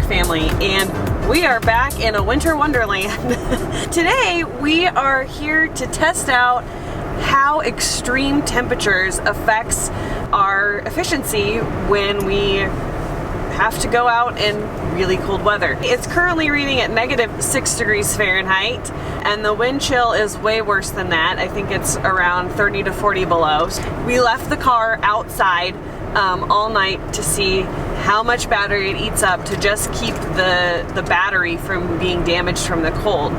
family, and we are back in a winter wonderland. Today we are here to test out how extreme temperatures affects our efficiency when we have to go out in really cold weather. It's currently reading at -6 degrees Fahrenheit, and the wind chill is way worse than that. I think it's around 30 to 40 below. We left the car outside all night to see how much battery it eats up to just keep the battery from being damaged from the cold.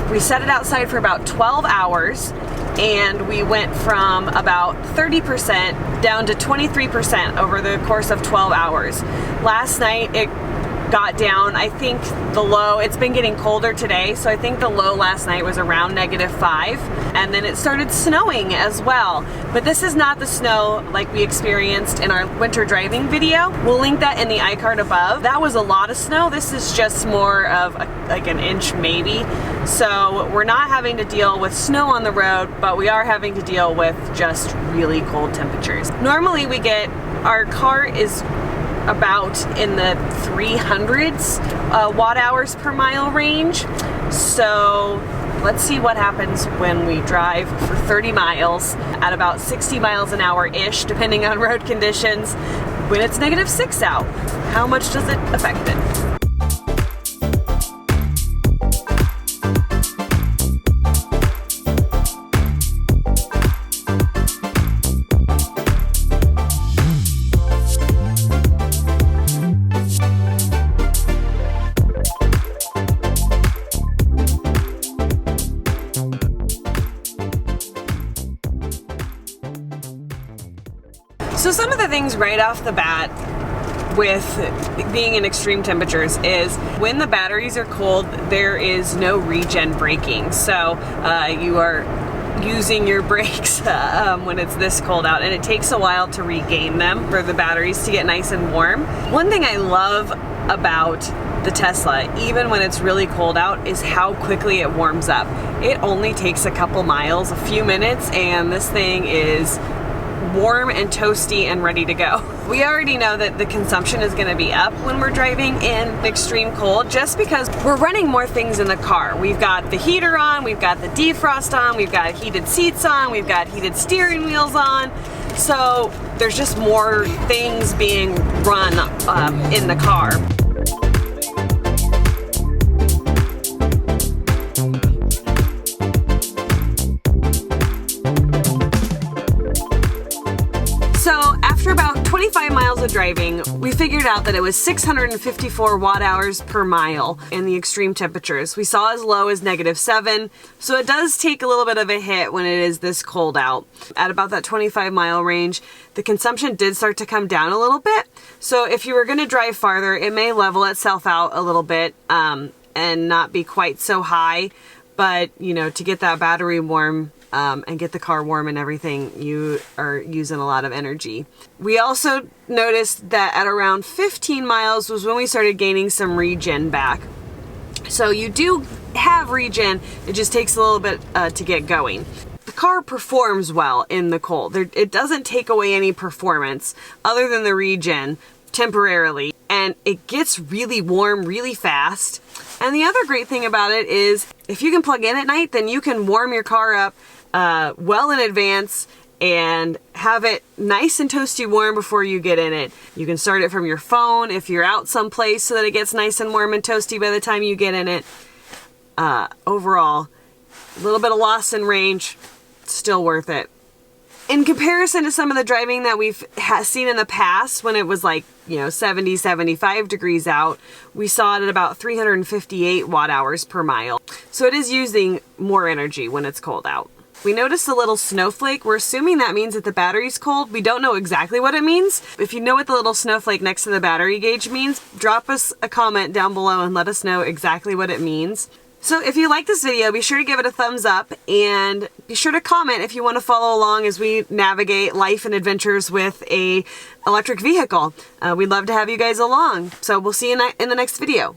We set it outside for about 12 hours, and we went from about 30% down to 23% over the course of 12 hours. Last night it got down, I think the low, it's been getting colder today, so I think the low last night was around -5, and then it started snowing as well. But this is not the snow like we experienced in our winter driving video. We'll link that in the iCard above. That was a lot of snow. This is just more of like an inch maybe. So we're not having to deal with snow on the road, but we are having to deal with just really cold temperatures. Normally our car is about in the 300s watt hours per mile range. So let's see what happens when we drive for 30 miles at about 60 miles an hour-ish, depending on road conditions, when it's -6 out. How much does it affect it? So some of the things right off the bat with being in extreme temperatures is when the batteries are cold, there is no regen braking. So you are using your brakes when it's this cold out, and it takes a while to regain them for the batteries to get nice and warm. One thing I love about the Tesla, even when it's really cold out, is how quickly it warms up. It only takes a couple miles, a few minutes, and this thing is warm and toasty and ready to go. We already know that the consumption is going to be up when we're driving in extreme cold, just because we're running more things in the car. We've got the heater on, we've got the defrost on, we've got heated seats on, we've got heated steering wheels on. So there's just more things being run in the car. So after about 25 miles of driving, we figured out that it was 654 watt hours per mile in the extreme temperatures. We saw as low as -7, so it does take a little bit of a hit when it is this cold out. At about that 25 mile range, the consumption did start to come down a little bit. So if you were going to drive farther, it may level itself out a little bit and not be quite so high. But, you know, to get that battery warm and get the car warm and everything, you are using a lot of energy. We also noticed that at around 15 miles was when we started gaining some regen back. So you do have regen, it just takes a little bit to get going. The car performs well in the cold. It doesn't take away any performance other than the regen temporarily, and it gets really warm really fast. And the other great thing about it is if you can plug in at night, then you can warm your car up well in advance and have it nice and toasty warm before you get in it. You can start it from your phone if you're out someplace so that it gets nice and warm and toasty by the time you get in it. Overall, a little bit of loss in range, still worth it. In comparison to some of the driving that we've seen in the past, when it was like, 70, 75 degrees out, we saw it at about 358 watt hours per mile. So it is using more energy when it's cold out. We noticed a little snowflake. We're assuming that means that the battery's cold. We don't know exactly what it means. If you know what the little snowflake next to the battery gauge means, drop us a comment down below and let us know exactly what it means. So if you like this video, be sure to give it a thumbs up, and be sure to comment if you want to follow along as we navigate life and adventures with a electric vehicle. We'd love to have you guys along. So we'll see you in the next video.